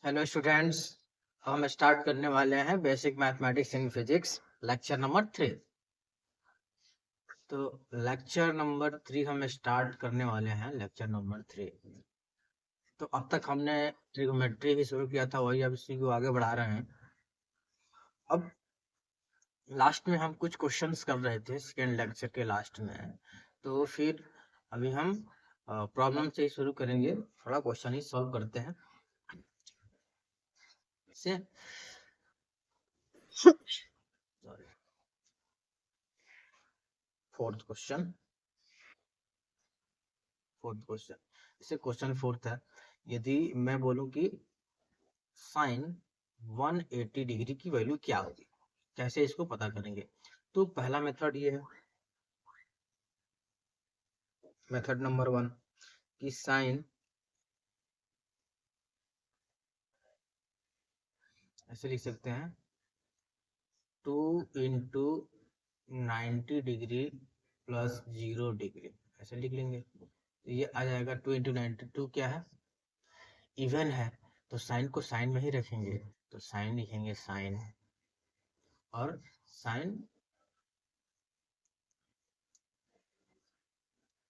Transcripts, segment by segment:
Hello students. हम start करने वाले हैं basic mathematics in physics lecture number 3। तो लेक्चर नंबर 3 हम स्टार्ट करने वाले हैं लेक्चर नंबर 3। तो अब तक हमने ट्रिग्नोमेट्री ही शुरू किया था, वही अब इसी को आगे बढ़ा रहे हैं। अब लास्ट में हम कुछ क्वेश्चंस कर रहे थे सेकेंड लेक्चर के लास्ट में, तो फिर अभी हम प्रॉब्लम से ही शुरू करेंगे। थोड़ा क्वेश्चन ही सॉल्व करते हैं से सॉरी। फोर्थ क्वेश्चन इसे क्वेश्चन फोर्थ है। यदि मैं बोलूं कि साइन 180 डिग्री की वैल्यू क्या होगी, कैसे इसको पता करेंगे? तो पहला मेथड ये है, मेथड नंबर 1, कि साइन ऐसे लिख सकते हैं 2 इंटू 90 डिग्री प्लस 0 डिग्री, ऐसे लिख लेंगे। तो ये आ जाएगा 2 इंटू 92 क्या है, इवन है, तो साइन को साइन में ही रखेंगे, तो साइन लिखेंगे साइन, और साइन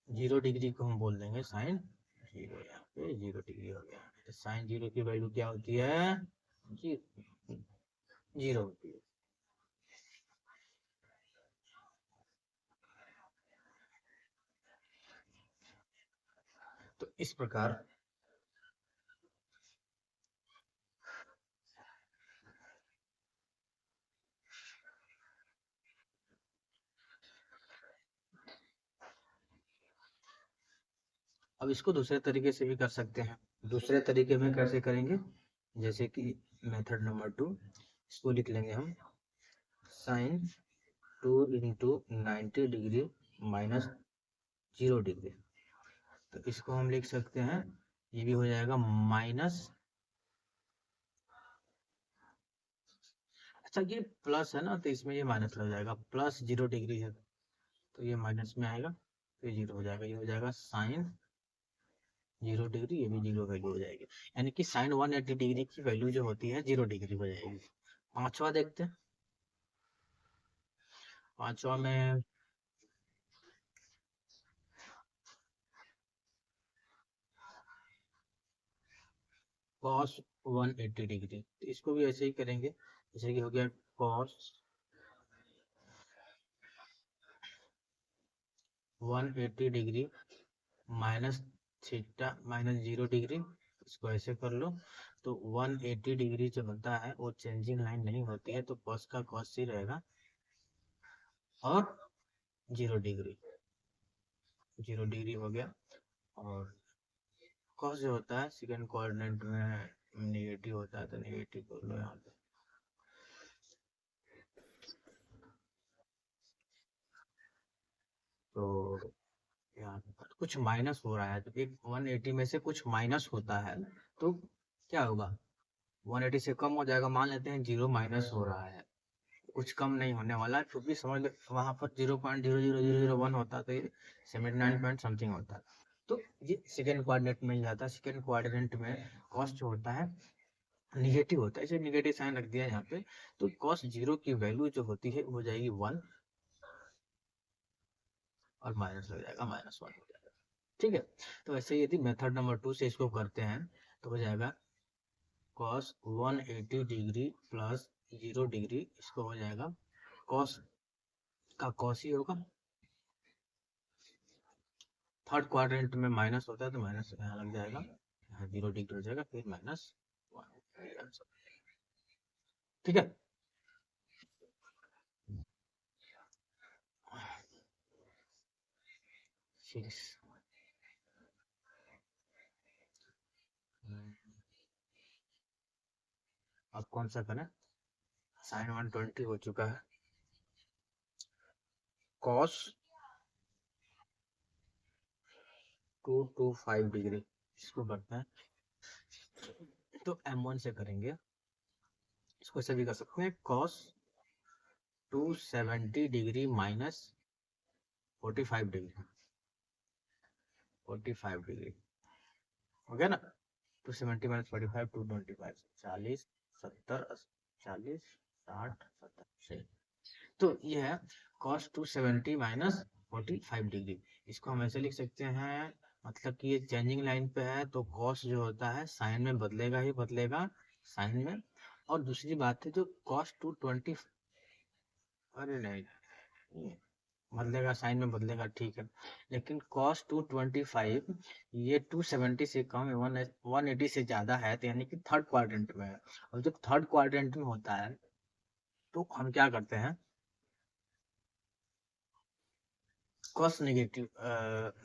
0 डिग्री को हम बोल देंगे साइन 0। यहाँ पे 0 डिग्री हो गया, तो साइन 0 की वैल्यू क्या होती है, 0 होती है। तो इस प्रकार अब इसको दूसरे तरीके से भी कर सकते हैं। दूसरे तरीके में कैसे करेंगे, जैसे कि मेथड नंबर 2, इसको लिख लेंगे हम sine 2 into 90 degree minus 0 degree. तो इसको हम लिख सकते हैं, ये भी हो जाएगा माइनस, अच्छा ये प्लस है ना, तो इसमें ये माइनस लग जाएगा, प्लस 0 डिग्री है तो ये माइनस में आएगा, तो ये 0 हो जाएगा। ये हो जाएगा साइन 0 डिग्री, ये भी 0 वैल्यू हो जाएगी, यानी कि साइन 180 डिग्री की वैल्यू जो होती है 0 डिग्री हो जाएगी। पांचवा देखते हैं। पांचवा में कॉस 180 डिग्री, तो इसको भी ऐसे ही करेंगे, जैसे कि हो गया cos 180 degree minus theta minus 0 degree, इसको ऐसे कर लो। तो 180 डिग्री जो होता है वो चेंजिंग लाइन नहीं होती है, तो कॉस का कॉस ही रहेगा, और 0 डिग्री, 0 डिग्री हो गया। और कॉस जो होता है सेकेंड कोऑर्डिनेट में नेगेटिव होता है, तो नेगेटिव कर लो यहाँ पे। तो यहाँ पर कुछ माइनस हो रहा है, तो एक 180 में से कुछ माइनस होता है, तो क्या होगा, 180 से कम हो जाएगा। मान लेते हैं 0 माइनस हो रहा है, कुछ कम नहीं होने वाला है, फिर भी समझ लो वहां पर 0.00001 होता है, तो ये 79 पॉइंट समथिंग होता है। तो ये सेकेंड कोऑर्डिनेट में ही आता है। सेकेंड कोऑर्डिनेट में कॉस जो होता है निगेटिव होता है, इसे निगेटिव साइन रख दिया यहाँ पे, तो कॉस 0 की वैल्यू जो होती है वो जाएगी 1, और माइनस लग जाएगा, -1 हो जाएगा। ठीक है, तो ऐसे यदि मेथड नंबर 2 से इसको करते हैं तो हो जाएगा cos 180 डिग्री प्लस 0 डिग्री, इसको हो जाएगा cos का cos ही होगा। थर्ड क्वाड्रेंट में माइनस होता है, तो माइनस यहाँ लग जाएगा, यहाँ 0 डिग्री हो जाएगा, फिर -1। ठीक है, सिक्स। अब कौन सा करें, साइन 120 हो चुका है, cos 225 डिग्री, इसको करते हैं, तो m1 से करेंगे। इसको ऐसे भी कर सकते हैं, cos 270 degree minus 45 degree, 45 degree हो गया ना। 270 माइनस 45 225 40 70 40 60 70 सही। तो ये है cos 270 माइनस 45 डिग्री। इसको हम ऐसे लिख सकते हैं, मतलब कि ये चेंजिंग लाइन पे है तो cos जो होता है साइन में बदलेगा ही बदलेगा, साइन में। और दूसरी बात है जो cos 220, अरे नहीं बदलेगा साइन में बदलेगा, ठीक है। लेकिन cos 225 ये 270 से कम है, 180 से ज्यादा है, तो यानी कि थर्ड क्वाड्रेंट में है। और जब थर्ड क्वाड्रेंट में होता है तो हम क्या करते हैं, कॉस नेगेटिव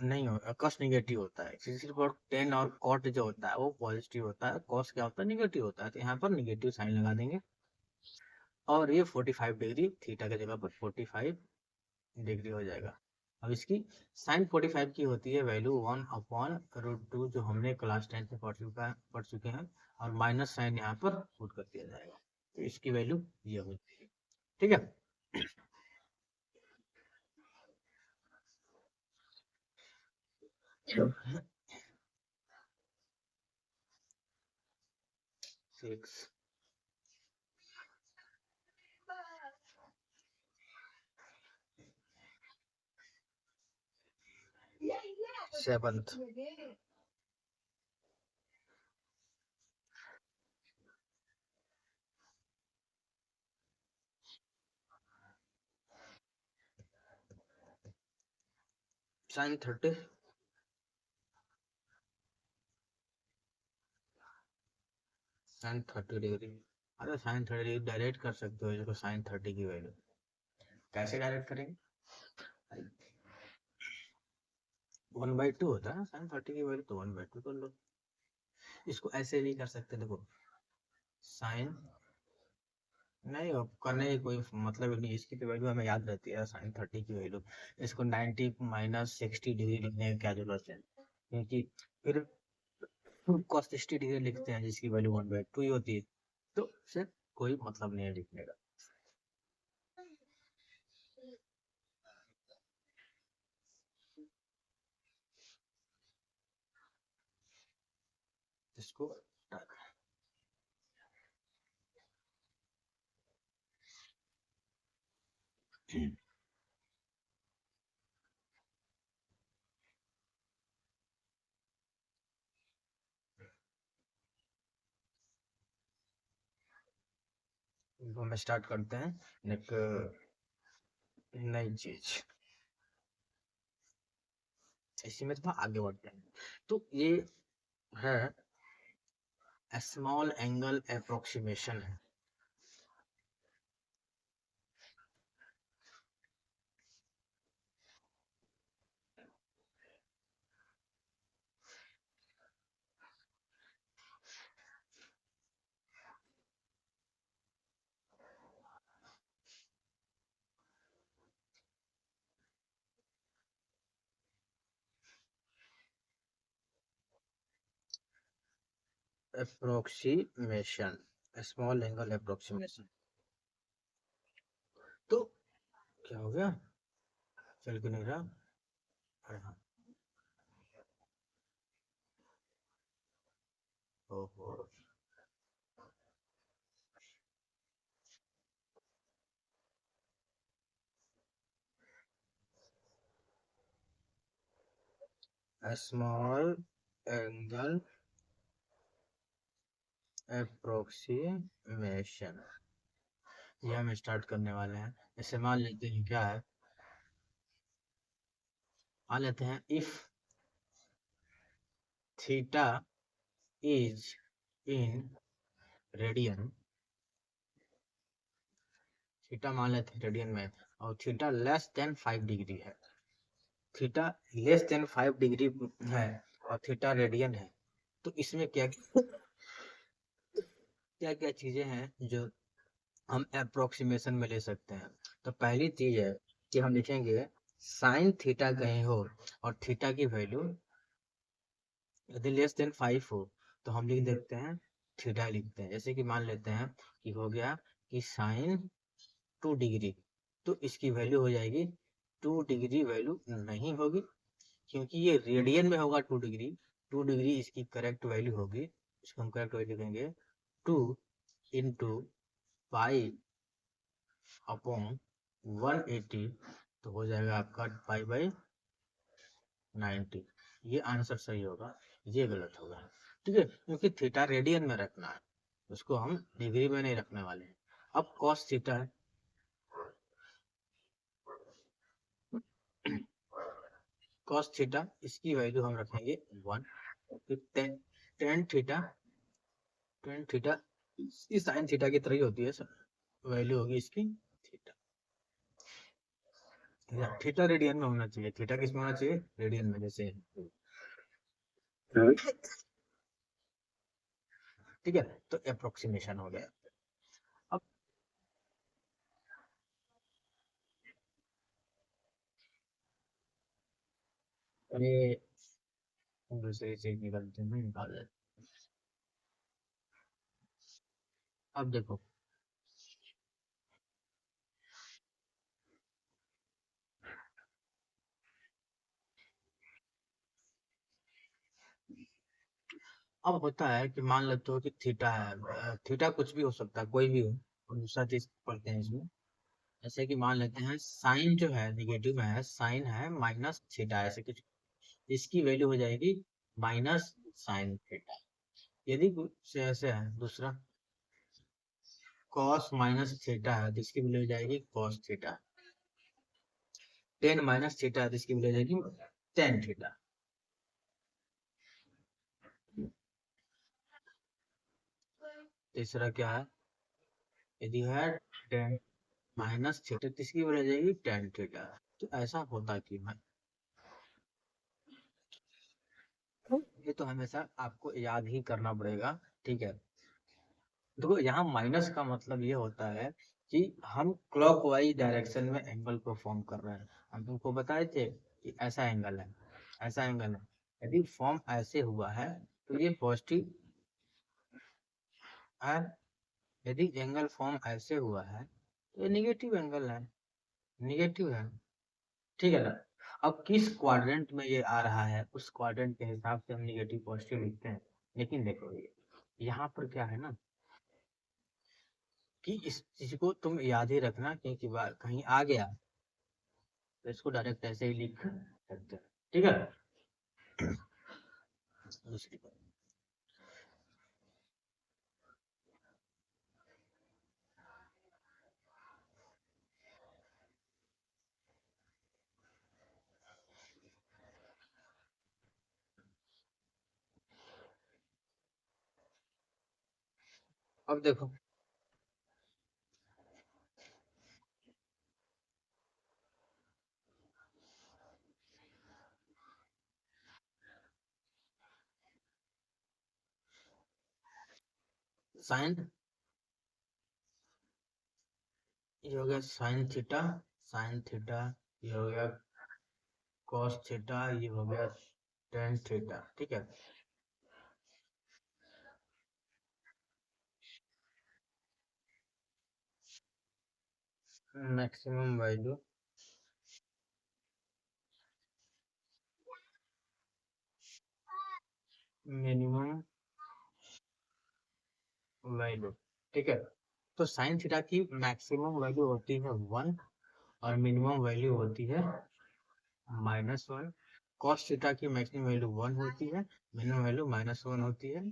नहीं हो, कॉस नेगेटिव होता है, सिर्फ और टेन और कॉट जो होता है वो पॉजिटिव होता है, कॉस क्या होता है नेगेटिव होता है, तो यहाँ पर नेगेटिव साइन लगा देंगे। और ये 45 डिग्री थीटा की जगह पर 45 डिग्री हो जाएगा। अब इसकी साइन 45 की होती है वैल्यू 1/√2, जो हमने क्लास 10 में पढ़ चुके हैं। और माइनस साइन यहाँ पर पुट कर दिया जाएगा, तो इसकी वैल्यू ये होती है, ठीक है। 6 7th साइन 30 साइन 30 डिग्री। अरे साइन 30 डिग्री डायरेक्ट कर सकते हो इसको, साइन 30 की वैल्यू कैसे डायरेक्ट करेंगे, 1/2 होता है साइन 30 की वैल्यू, तो 1/2 कर लो। इसको ऐसे भी कर सकते, देखो साइन, नहीं अब करने की कोई मतलब नहीं, इसकी तो वैल्यू हमें याद रहती है साइन 30 की वैल्यू। इसको 90 माइनस 60 डिग्री लिखने की क्या जरूरत है, क्योंकि फिर cos 60 डिग्री लिखते हैं जिसकी वैल्यू 1/2 ही होती है, तो फिर कोई मतलब नहीं है लिखने का। इसको हम स्टार्ट करते हैं एक नई चीज, इसी में थोड़ा आगे बढ़ते हैं। तो ये है स्मॉल एंगल अप्रोक्सीमेशन है। Approximation, small angle approximation. तो क्या हो गया, चल क्यों नहीं रहा, अरे हाँ, ओहो, स्मॉल एंगल अप्रोक्सीमेशन, ये हम स्टार्ट करने वाले हैं। इसे मान लेते हैं क्या है, मान लेते हैं if theta is in radian, theta मान लेते हैं रेडियन में, और थीटा लेस देन 5 डिग्री है, थीटा लेस देन 5 डिग्री है और थीटा रेडियन है। तो इसमें क्या क्या क्या चीजें हैं जो हम अप्रोक्सीमेशन में ले सकते हैं। तो पहली चीज है कि हम लिखेंगे साइन थीटा कहीं हो और थीटा की वैल्यू यदि लेस देन 5 हो तो हम लिख देते हैं थीटा लिखते हैं। जैसे कि मान लेते हैं कि हो गया कि साइन 2 डिग्री, तो इसकी वैल्यू हो जाएगी 2 डिग्री, वैल्यू नहीं होगी क्योंकि ये रेडियन में होगा 2 डिग्री, 2 डिग्री इसकी करेक्ट वैल्यू होगी इसको हम करेक्ट वैल्यू लिखेंगे 2 इंटू पाई अपॉन 180, तो हो जाएगा आपका पाई बाई 90। ये आंसर सही होगा, ये गलत होगा। ठीक है, क्योंकि थीटा रेडियन में रखना है, उसको हम डिग्री में नहीं रखने वाले हैं। अब कॉस थीटा है, कॉस थीटा इसकी वैल्यू हम रखेंगे 1। Ten tan theta, tan theta इस साइन थीटा की तरह ही होती है सर, वैल्यू होगी इसकी थीटा। थीटा रेडियन में होना चाहिए, थीटा किस में होना चाहिए, रेडियन में, जैसे ठीक है। तो अप्रोक्सीमेशन हो गया। अब ये दूसरी चीज निकलते हैं, निकाल देते हैं। अब देखो, अब होता है कि मान लेते हो कि थीटा है, थीटा कुछ भी हो सकता है, कोई भी हो, और दूसरा चीज पढ़ते हैं इसमें। जैसे कि मान लेते हैं साइन जो है निगेटिव में है, साइन है माइनस थीटा, ऐसे कुछ, इसकी वैल्यू हो जाएगी माइनस साइन थीटा। यदि कुछ ऐसे है दूसरा कॉस माइनस थीटा है, तो इसकी वैल्यू हो जाएगी cos theta. Ten minus theta है, तो इसकी वैल्यू हो जाएगी टेन थीटा। तीसरा क्या है, यदि है टेन माइनस थीटा, तो इसकी वैल्यू हो जाएगी टेन थीटा। तो ऐसा होता क्यों है, ये तो हमेशा आपको याद ही करना पड़ेगा। ठीक है, देखो यहाँ माइनस का मतलब ये होता है कि हम क्लॉकवाइज डायरेक्शन में एंगल को फॉर्म कर रहे हैं। हम तुमको बताए थे कि ऐसा एंगल है, ऐसा एंगल है, यदि फॉर्म ऐसे हुआ है तो ये पॉजिटिव है, यदि एंगल फॉर्म ऐसे हुआ है तो ये निगेटिव एंगल है, निगेटिव है। ठीक है ना। अब किस क्वाड्रेंट में ये आ रहा है, उस क्वाड्रेंट के हिसाब से हम निगेटिव पॉजिटिव लिखते हैं। लेकिन देखो ये यहाँ पर क्या है ना, कि इस चीज को तुम याद ही रखना, क्योंकि कहीं आ गया तो इसको डायरेक्ट ऐसे ही लिख सकते हैं। ठीक है, दूसरी बात, अब देखो साइन, ये हो गया साइन थीटा, साइन थीटा, ये हो गया कॉस थीटा, ये हो गया टेन थीटा। ठीक है, मैक्सिमम वैल्यू, मिनिमम वैल्यू। ठीक है, तो साइन थीटा की मैक्सिमम वैल्यू होती है 1 और मिनिमम वैल्यू होती है -1। कॉस थीटा की मैक्सिमम वैल्यू 1 होती है, मिनिमम वैल्यू -1 होती है।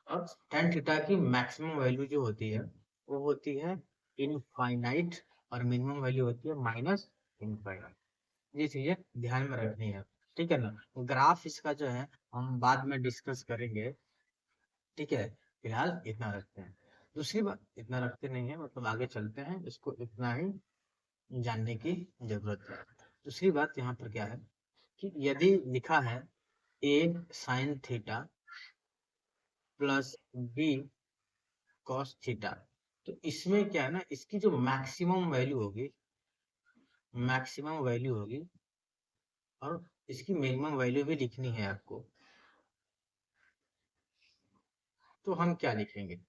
और टेन थीटा की मैक्सिमम वैल्यू जो होती है वो होती है इनफाइनाइट, और मिनिमम वैल्यू होती है माइनस इनफाइनाइट। ये चीजें ध्यान में रखनी है। ठीक है ना, ग्राफ इसका जो है हम बाद में डिस्कस करेंगे। ठीक है, फिलहाल इतना रखते हैं। दूसरी बात, इतना रखते नहीं है मतलब आगे चलते हैं, इसको इतना ही जानने की जरूरत है। दूसरी बात यहाँ पर क्या है कि यदि लिखा है A sine theta plus B cos theta, तो इसमें क्या है ना, इसकी जो मैक्सिमम वैल्यू होगी, मैक्सिमम वैल्यू होगी, और इसकी मिनिमम वैल्यू भी लिखनी है आपको। तो हम क्या लिखेंगे,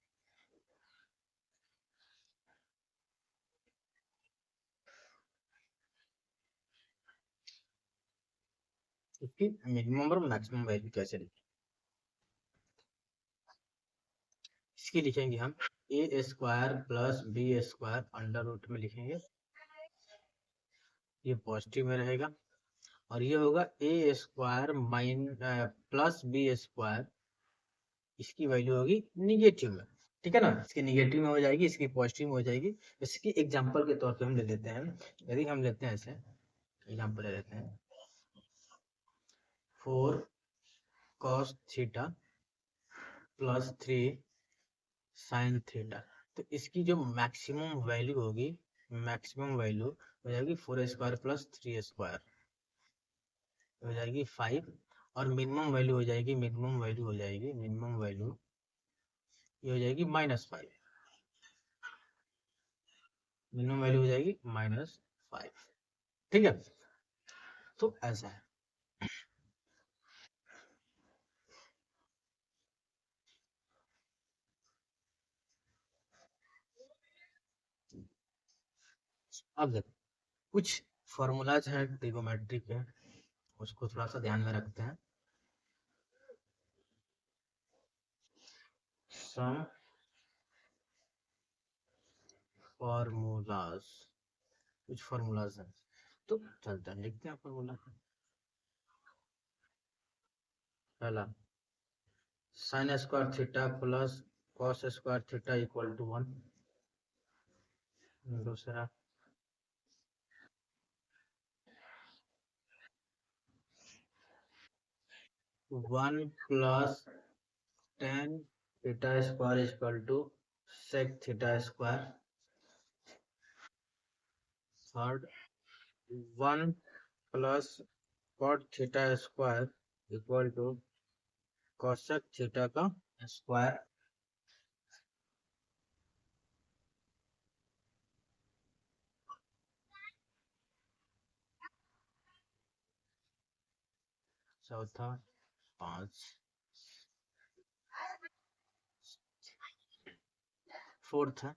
इसकी मिनिमम और मैक्सिमम वैल्यू कैसे लिखें। इसकी लिखेंगे हम A square plus B square under root में लिखेंगे, ये पॉजिटिव में रहेगा, और ये होगा A square plus B square, इसकी वैल्यू होगी निगेटिव में, ठीक है ना, इसकी निगेटिव में हो जाएगी, इसकी पॉजिटिव में हो जाएगी। इसकी एग्जांपल के तौर पे हम ले लेते हैं, यदि हम लेते हैं ऐसे एग्जांपल ले लेते हैं 4 cos theta plus 3 sin theta, तो इसकी जो मैक्सिमम वैल्यू होगी, मैक्सिमम वैल्यू हो जाएगी 4 स्क्वायर प्लस 3 स्क्वायर, हो जाएगी 5, और मिनिमम वैल्यू हो जाएगी, मिनिमम वैल्यू हो जाएगी, मिनिमम वैल्यू ये हो जाएगी -5, मिनिमम वैल्यू हो जाएगी -5, ठीक है, तो ऐसा है। अब देखो कुछ फॉर्मूलाज हैं ट्रिगोमेट्री के, उसको थोड़ा सा ध्यान में रखते हैं। सम फॉर्मूलाज, कुछ फॉर्मूलाज हैं, तो चलते हैं लिखते हैं फॉर्मूला। पहला sine square theta plus cos square theta equal to 1, दूसरा 1 plus tan theta square equal to sec theta square, third 1 plus cot theta square equal to cosec theta का स्क्वायर, चौथा 5, फोर्थ है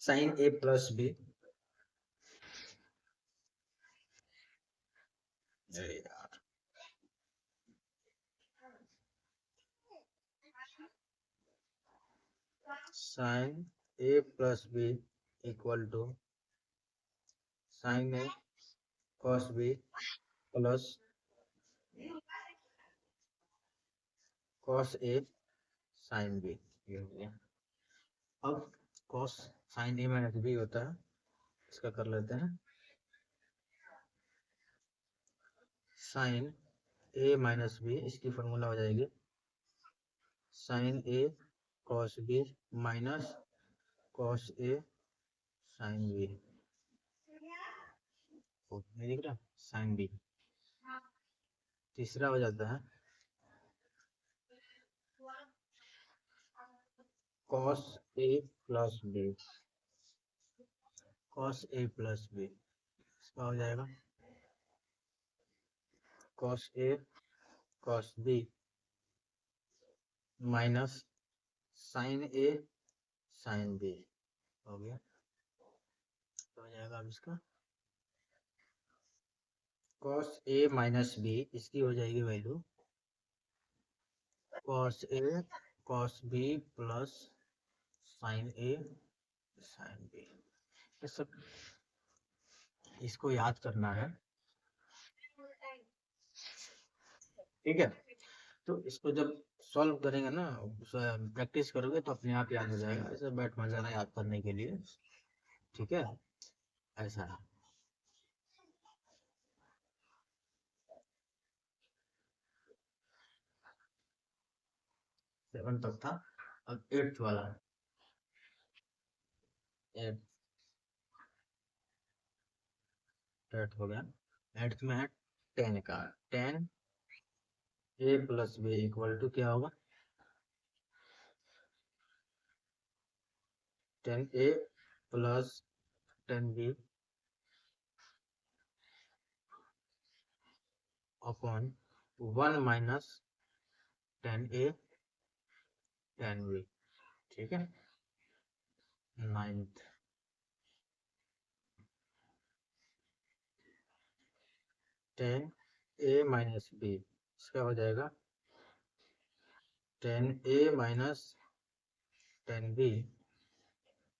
sine A plus B, sine A plus B equal to sine A cos B plus cos A sine B, ये हो गया। अब cos sine A minus B होता है, इसका कर लेते हैं साइन ए माइनस बी, इसकी फॉर्मूला हो जाएगी sign A cos B minus cos A sine B, नहीं दिख रहा साइन बी। तीसरा हो जाता है cos A plus B, cos A plus B, इसका हो जाएगा cos A cos B minus sign A sine B, हो गया, तो हो जाएगा अब इसका कॉस ए माइनस बी, इसकी हो जाएगी value cos A cos B plus sign A sine B, ये सब इसको याद करना है, ठीक है। तो इसको जब सॉल्व करेंगे ना, प्रैक्टिस करोगे तो अपने आप याद हो जाएगा, ऐसे बैठ मजा नहीं याद करने के लिए, ठीक है, ऐसा है। 7 तक था, अब 8th वाला, 8th हो गया। 8th में है 10 का, 10 ए प्लस बी इक्वल टू क्या होगा 10 ए प्लस 10 बी अपॉन 1 माइनस 10 ए 10 बी, ठीक है। 9th 10 ए माइनस बी, इसका हो जाएगा ten A minus ten B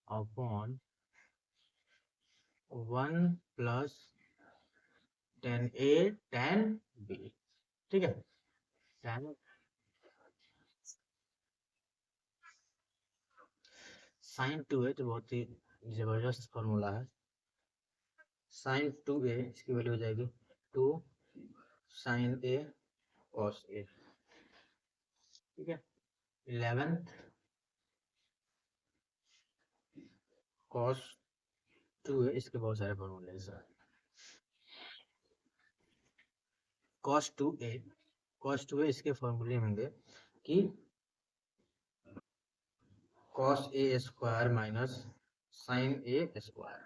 upon 1 + ten A ten B. ठीक है, टेन साइन टू है तो बहुत ही जबरदस्त फॉर्मूला है। साइन टू ए इसकी वैल्यू हो जाएगी 2 साइन ए कॉस ए। ठीक है, 11 कॉस टू है, इसके बहुत सारे फॉर्मूले हैं सर। कॉस टू ए इसके फॉर्मूले होंगे कि cos A square minus sign A square,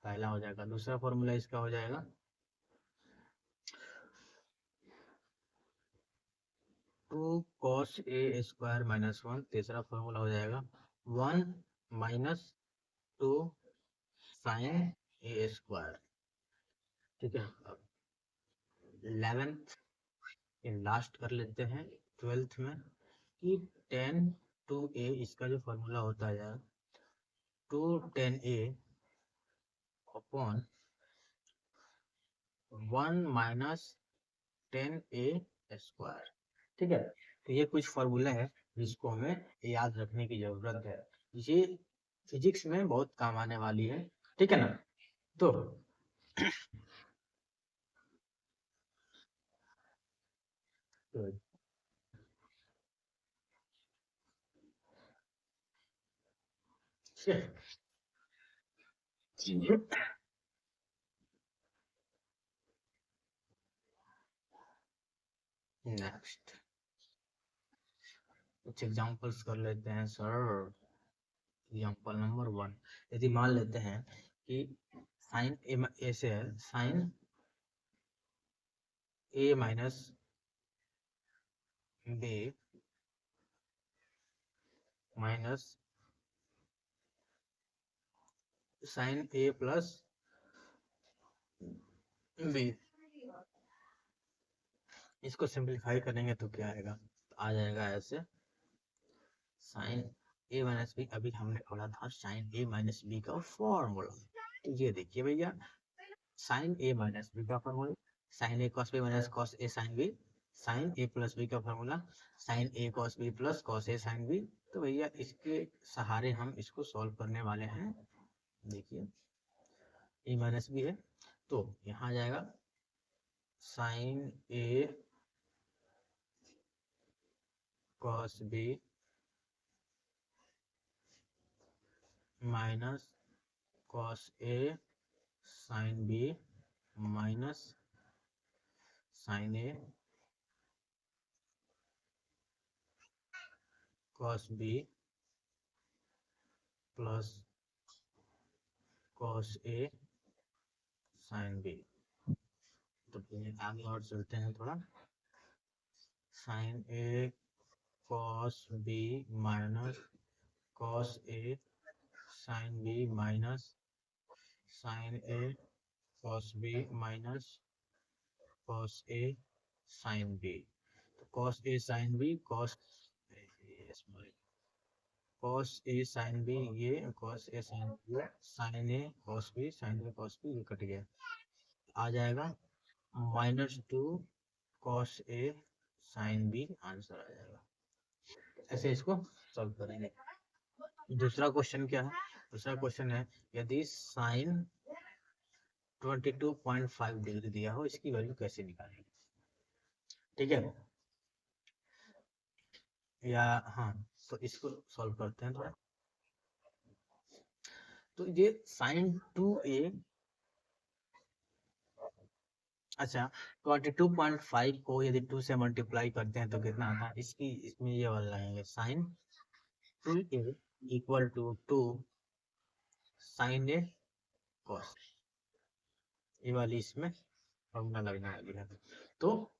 पहला हो जाएगा। दूसरा फॉर्मूला इसका हो जाएगा 2 cos ए स्क्वायर माइनस 1। तीसरा फॉर्मूला हो जाएगा 1 माइनस 2 साइन ए स्क्वायर। ठीक है, अब 11th लास्ट कर लेते हैं 12th में कि 10 टू ए, इसका जो फॉर्मूला होता है 2 10 ए अपॉन 1 माइनस 10 ए स्क्वायर। ठीक है, तो ये कुछ फॉर्मूला है जिसको हमें याद रखने की जरूरत है। ये फिजिक्स में बहुत काम आने वाली है। ठीक है ना, तो नेक्स्ट कुछ एग्जांपल्स कर लेते हैं सर। एग्जांपल नंबर 1, यदि मान लेते हैं कि साइन ए से है sine A minus B minus sign A plus B. इसको सिंपलीफाई करेंगे तो क्या आएगा, आ जाएगा ऐसे साइन ए माइनस बी। अभी हमने पढ़ा था साइन ए माइनस बी का फॉर्मूला, तो ये देखिए भैया साइन ए माइनस बी का formula sine A cos B minus cos A sine B, sine A plus B का formula sine A cos B plus cos A sine B. तो भैया इसके सहारे हम इसको सॉल्व करने वाले हैं। देखिए ए माइनस बी है तो यहाँ जाएगा sign A cos B minus cos A sine B minus sign A cos B plus cos A sine B. तो आगे और चलते हैं थोड़ा, sign A cos B minus cos A sine B minus sign A cos B minus cos A sine B. तो cos A sine B cos A sine B, ये cos A sine B sine A cos B sine A cos B, ये cut गया, आ जाएगा -2 cos A sine B, answer आ जाएगा। ऐसे इसको solve करेंगे। दूसरा क्वेश्चन क्या है, दूसरा क्वेश्चन है यदि साइन 22.5 डिग्री दिया हो, इसकी वैल्यू कैसे निकालेंगे। ठीक है, या हाँ, तो इसको सॉल्व करते हैं थोड़ा। तो ये साइन 2a, अच्छा 22.5 को यदि 2 से मल्टीप्लाई करते हैं तो कितना आता है, इसकी इसमें ये वाला लगाएंगे sine 2a equal to 2 sine A cos, ये वाली इसमें फॉर्मूला लगने वाली है। तो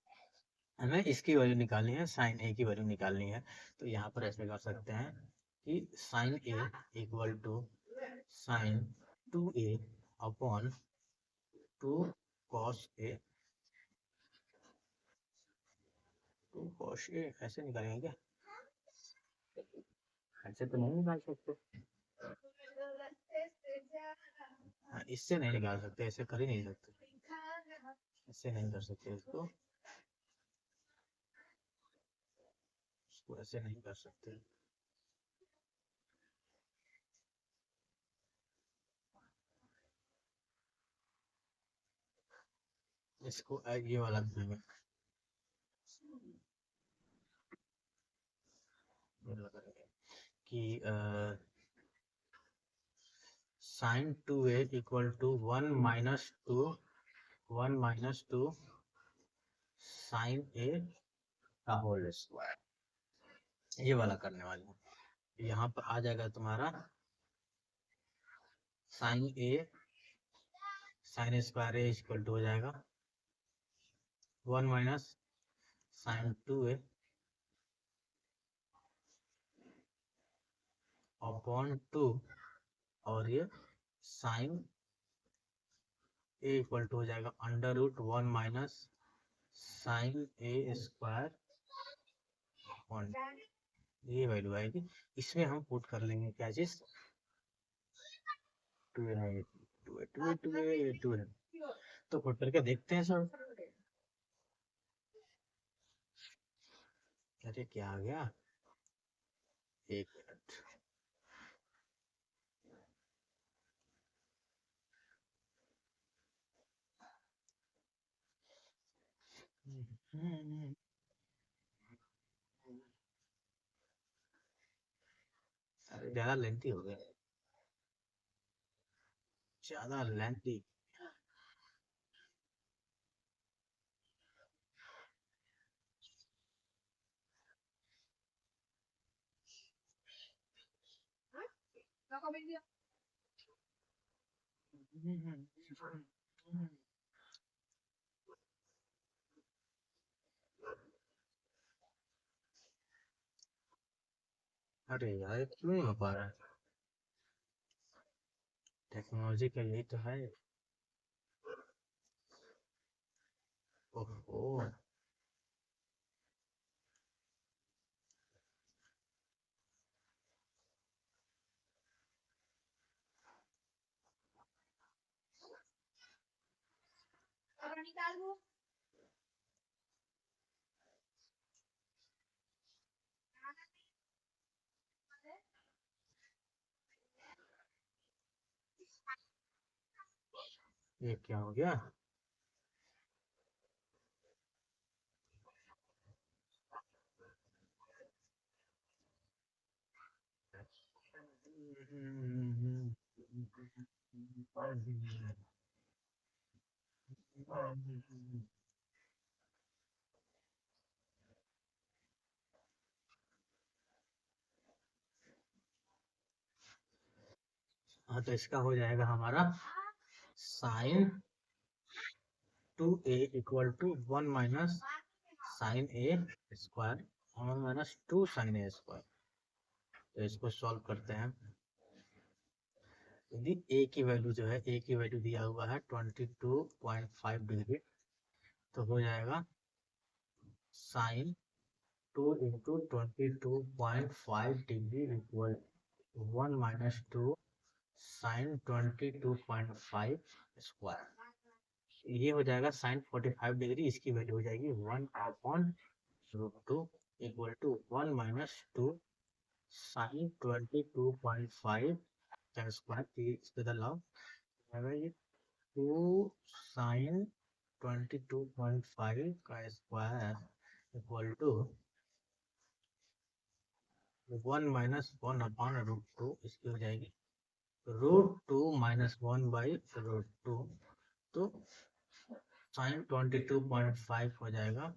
हमें इसकी वैल्यू निकालनी है, साइन ए की वैल्यू निकालनी है। तो यहाँ पर ऐसे कर सकते हैं कि sine A equal to sine 2a upon 2 cos A cos A ऐसे निकालेंगे क्या? ऐसे तो नहीं निकाल सकते। हाँ, इससे नहीं निकाल सकते, ऐसे कर ही नहीं सकते, ऐसे नहीं कर सकते इसको ऐसे नहीं कर सकते। इसको ये वाला देंगे कि sine 2a equal to 1 - 2 sine A का होल स्क्वायर, ये वाला करने वाले हैं। यहाँ पर आ जाएगा तुम्हारा sine A sine square A equal to हो जाएगा 1 - साइन 2a अपॉन 2 और ये साइन ए इक्वल टू हो जाएगा √1 - साइन ए स्क्वायर अपॉन, ये वैल्यू आएगी। इसमें हम पुट कर लेंगे क्या चीज, 2 है, 2 है, 2 है, 2 है, 2 है। तो पुट करके देखते हैं सर। अरे क्या आ गया, एक मिनट। अरे ज्यादा लेंथी हो गया, ज्यादा लेंथी। अरे यार क्यों नहीं हो पा रहा है, टेक्नोलॉजी का यही तो है। ओहो, ये क्या हो गया। हाँ तो इसका हो जाएगा हमारा sine 2a equal to 1 - sine A square 1 - 2 sine A square. तो इसको सॉल्व करते हैं। यदि a की वैल्यू जो है, a की वैल्यू दिया हुआ है 22.5 डिग्री, तो हो जाएगा sine 2 into 22.5 degree equal 1 - 2 sine 22.5 square. ये हो जाएगा साइन 45 डिग्री, इसकी वैल्यू हो जाएगी 1/√2 इक्वल टू 1 - 2 साइन 22.5 का स्क्वायर। इस पे बदलाव ये 2 साइन 22.5 का स्क्वायर इक्वल टू 1 - 1/√2, इसकी हो जाएगी √2 - 1/√2। तो साइन 22.5 हो जाएगा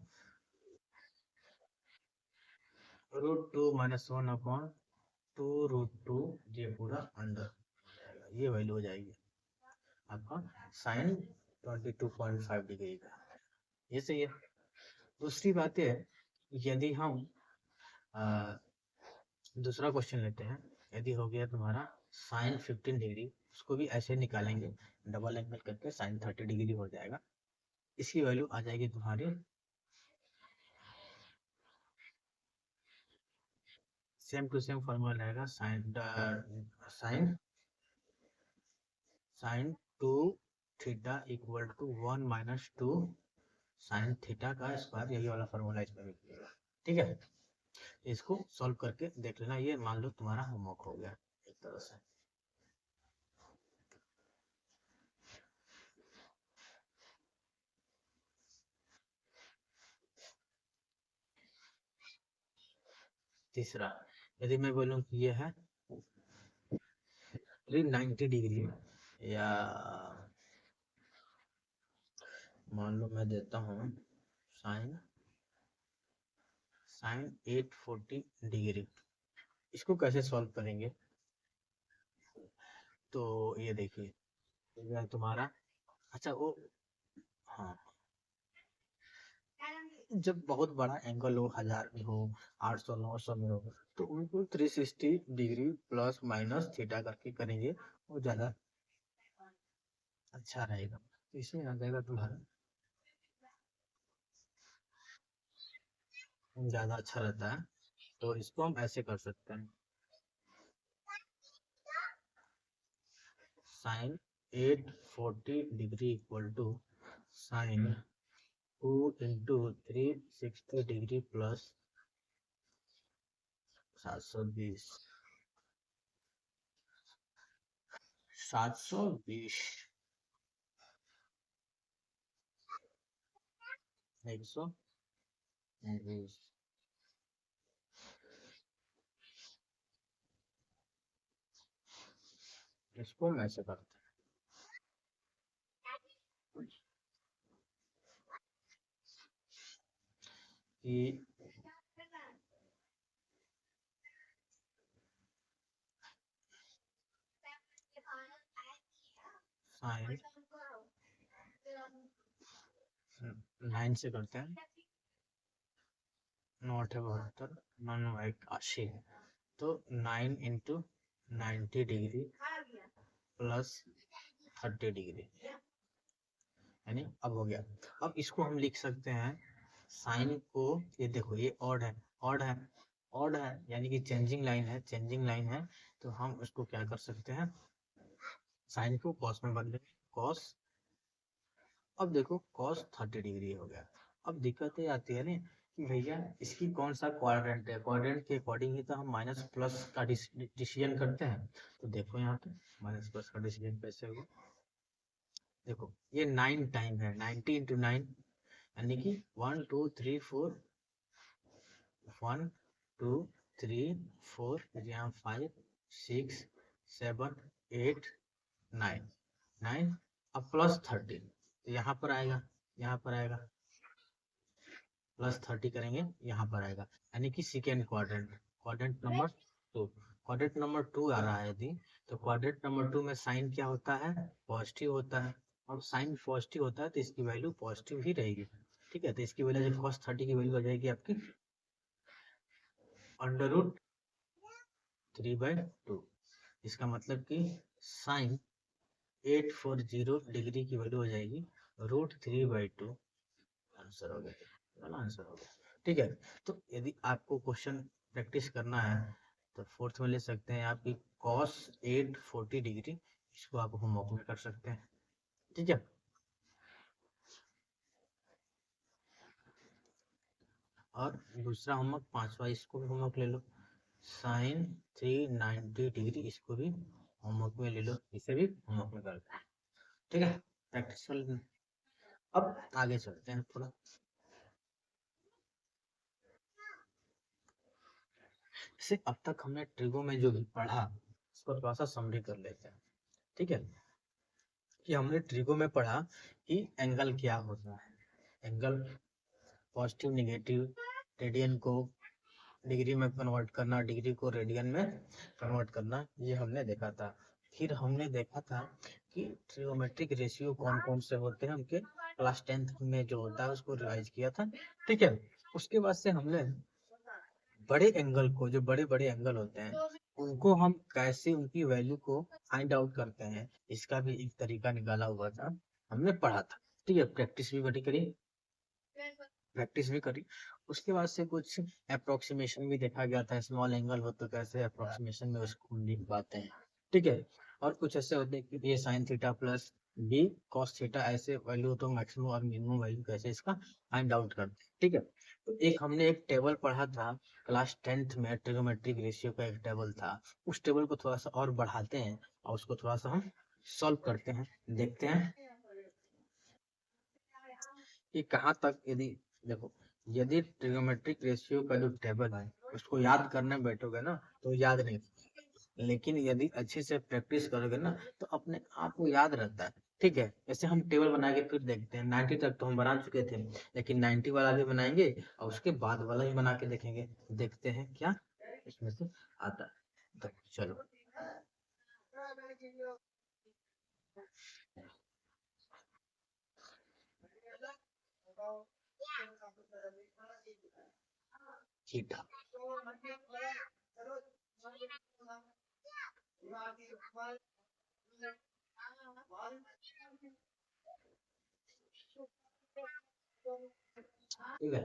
√2 - 1/2√2, ये पूरा अंडर जाएगा, ये वैल्यू हो जाएगी आपका साइन 22.5 डिग्री का। ये सही है। दूसरी बात है, यदि हम दूसरा क्वेश्चन लेते हैं। यदि हो गया तुम्हारा साइन 15 डिग्री, उसको भी ऐसे निकालेंगे, डबल एंगल करके साइन 30 डिग्री हो जाएगा। इसकी वैल्यू आ जाएगी तुम्हारी सेम टू सेम फॉर्मूला रहेगा, sine sine two theta equal to 1 minus 2 sine theta का स्क्वायर, यही वाला फॉर्मूला इसमें भी लिखेगा। ठीक है, इसको सॉल्व करके देख लेना, ये मान लो तुम्हारा होमवर्क हो गया एक तरह से। तीसरा, यदि मैं बोलूं कि ये है 390 डिग्री, या मान लो मैं देता हूँ साइन साइन 840 डिग्री, इसको कैसे सॉल्व करेंगे? तो ये देखिए, ये तुम्हारा, अच्छा वो, हाँ, जब बहुत बड़ा एंगल हो, 1000 में हो, 800 900 में हो, तो उनको 360 डिग्री प्लस माइनस थीटा करके करेंगे, वो ज्यादा अच्छा रहेगा। तो इसमें आ जाएगा तुम्हारा, ज्यादा अच्छा रहता है। तो इसको हम ऐसे कर सकते हैं, sine 840 degree equal to sine 2 into 360 degree plus 720, 720, 120। इसको हम ऐसे करते हैं कि साइन 9 से करते हैं, 9 8 72, 9 9 1 80, तो 9 इंटू 90 डिग्री प्लस 30 डिग्री, यानी अब हो गया। अब इसको हम लिख सकते हैं, साइन को, ये देखो ये ऑड है, ऑड है, ऑड है, यानी कि चेंजिंग लाइन है, चेंजिंग लाइन है, तो हम उसको क्या कर सकते हैं, साइन को कॉस में बदलेंगे, कॉस, अब देखो कॉस 30 डिग्री हो गया। अब दिक्कत ये आती है ना कि भैया इसकी कौन सा क्वाड्रेंट है, क्वाड्रेंट के अकॉर्डिंग ही तो हम माइनस प्लस का डिसीजन करते हैं। तो देखो यहाँ पे माइनस प्लस का डिसीजन कैसे होगा, देखो ये 9 टाइम है, 90 इंटू 9, यानी कि 1 2 3 4, 1 2 3 4, यहाँ 5 6 7 8 9, 9, अब प्लस 30, तो यहाँ पर आएगा, यहाँ पर आएगा, प्लस 30 करेंगे, यहाँ पर आएगा, यानी कि second quadrant, quadrant number 2, quadrant number 2 आ रहा है यदि, तो क्वाड्रेंट नंबर 2 में साइन क्या होता है, पॉजिटिव होता है, और साइन पॉजिटिव होता है तो इसकी वैल्यू पॉजिटिव ही रहेगी। ठीक है, तो इसकी वजह से cos 30 की वैल्यू आ जाएगी आपकी अंडर रूट 3/2, इसका मतलब कि साइन 840 डिग्री की वैल्यू हो जाएगी √3/2, आंसर हो गया, आंसर हो गया। ठीक है, तो यदि आपको क्वेश्चन प्रैक्टिस करना है तो फोर्थ में ले सकते हैं आपकी cos 840 डिग्री, इसको आप होमवर्क में कर सकते हैं। ठीक है, और दूसरा होमवर्क, पांचवा, इसको भी होमवर्क ले लो, साइन 390 डिग्री, इसको भी होमवर्क में ले लो, इसे भी होमवर्क में करते हैं। ठीक है, प्रैक्टिस कर लेना। अब आगे चलते हैं थोड़ा, जैसे अब तक हमने ट्रिगो में जो भी पढ़ा उसको थोड़ा सा समरी कर लेते हैं। ठीक है, कि हमने ट्रिगो में पढ़ा कि एंगल क्या होता है, एंगल पॉजिटिव नेगेटिव, रेडियन को डिग्री में कन्वर्ट करना, डिग्री को रेडियन में कन्वर्ट करना, ये हमने देखा था। फिर हमने देखा था कि ट्रिगोमेट्रिक रेशियो कौन कौन से होते हैं, उनके क्लास 10th में जो होता है उसको रिवाइज किया था। ठीक है, उसके बाद से हमने बड़े एंगल को, जो बड़े बड़े एंगल होते हैं उनको हम कैसे उनकी वैल्यू को फाइंड आउट करते हैं, इसका भी एक तरीका निकाला हुआ था, हमने पढ़ा था। ठीक है, प्रैक्टिस भी बड़ी करी, प्रैक्टिस भी करी। उसके बाद से कुछ अप्रोक्सीमेशन भी देखा गया था, स्मॉल एंगल हो तो कैसे अप्रोक्सीमेशन में उसको लिख पाते हैं, ठीक है। और कुछ ऐसे होते हैं कि ये sine theta plus B cos theta, ऐसे वैल्यू तो मैक्सिमम और मिनिमम वैल्यू कैसे इसका फाइंड आउट करते हैं, ठीक है। तो एक हमने एक टेबल पढ़ा था क्लास 10th में, ट्रिगोमेट्रिक रेशियो का एक टेबल था। उस टेबल को थोड़ा सा और बढ़ाते हैं और उसको थोड़ा सा हम सॉल्व करते हैं, देखते हैं कि कहाँ तक। यदि देखो, यदि ट्रिगोमेट्रिक रेशियो का जो टेबल है उसको याद करने बैठोगे ना तो याद नहीं, लेकिन यदि अच्छे से प्रैक्टिस करोगे ना तो अपने आप को याद रहता है, ठीक है। ऐसे हम टेबल बना के फिर देखते हैं, 90 तक तो हम बना चुके थे, लेकिन 90 वाला भी बनाएंगे और उसके बाद वाला भी बना के देखेंगे, देखते हैं क्या इसमें से आता है। तो चलो, थीटा, ठीक है।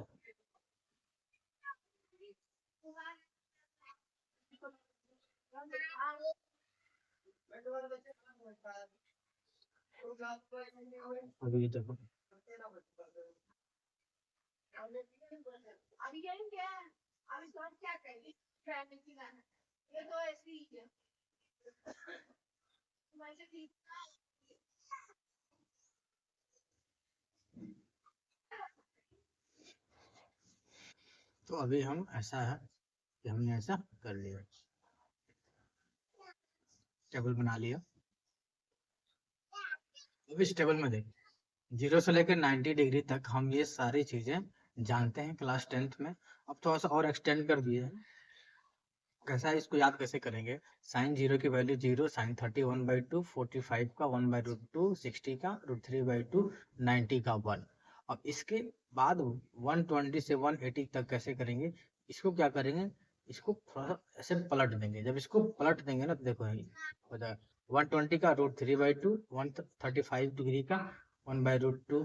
अभी देखो, तो अभी हम ऐसा है कि हमने ऐसा कर लिया, टेबल बना लिया। अब इस टेबल में देख, 0 से लेकर 90 डिग्री तक हम ये सारी चीजें जानते हैं क्लास 10th में। अब थोड़ा सा और एक्सटेंड कर दिए हैं। कैसा है, इसको याद कैसे करेंगे? साइन 0 की वैल्यू 0, साइन 30 1/2, 45 का 1/√2, 60 का √3/2, 90 का 1। अब इसके बाद 120 से 180 तक कैसे करेंगे? इसको क्या करेंगे, इसको थोड़ा सा ऐसे पलट देंगे। जब इसको पलट देंगे ना तो देखो ये हो जाएगा 120 का √3/2, 135 डिग्री का 1/√2,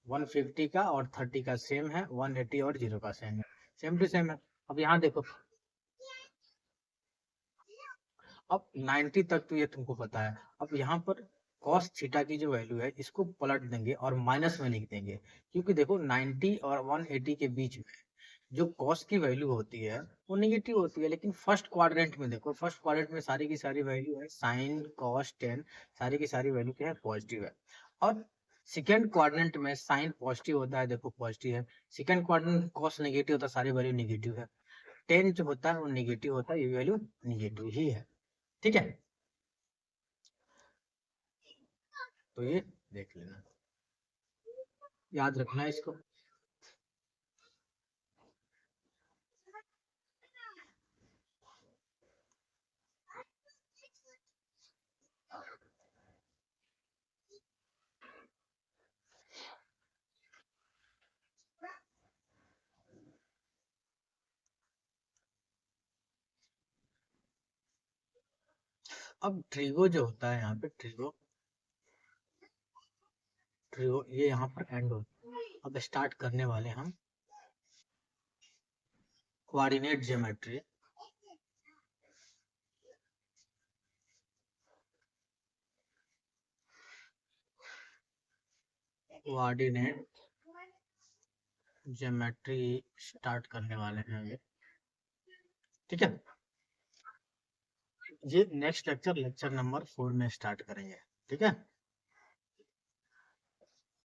150 का और 30 का सेम है, 180 और 0 का सेम है, सेम टू सेम है। अब यहाँ देखो, अब 90 तक तो ये तुमको पता है। अब यहाँ पर cos थीटा की जो वैल्यू है इसको पलट देंगे और माइनस में लिख देंगे, क्योंकि देखो 90 और 180 के बीच में जो cos की वैल्यू होती है वो निगेटिव होती है। लेकिन फर्स्ट क्वाड्रेंट में देखो, फर्स्ट क्वाड्रेंट में सारी की सारी वैल्यू है साइन cos tan, सारी की सारी वैल्यू क्या है, पॉजिटिव है। और सेकेंड क्वाड्रेंट में साइन पॉजिटिव होता है, देखो पॉजिटिव है। सेकेंड क्वाड्रेंट में cos नेगेटिव होता है, सारी वैल्यू नेगेटिव है। टेन जो होता है वो नेगेटिव होता है, ये वैल्यू नेगेटिव ही है, ठीक है। तो ये देख लेना, याद रखना है इसको। अब ट्रिगो जो होता है यहाँ पे, ट्रिगो ट्रिगो ये यहाँ पर एंड होता है। अब स्टार्ट करने वाले हम coordinate geometry. Coordinate geometry start करने वाले हैं ये, ठीक है। ये नेक्स्ट लेक्चर, लेक्चर नंबर 4 में स्टार्ट करेंगे, ठीक है।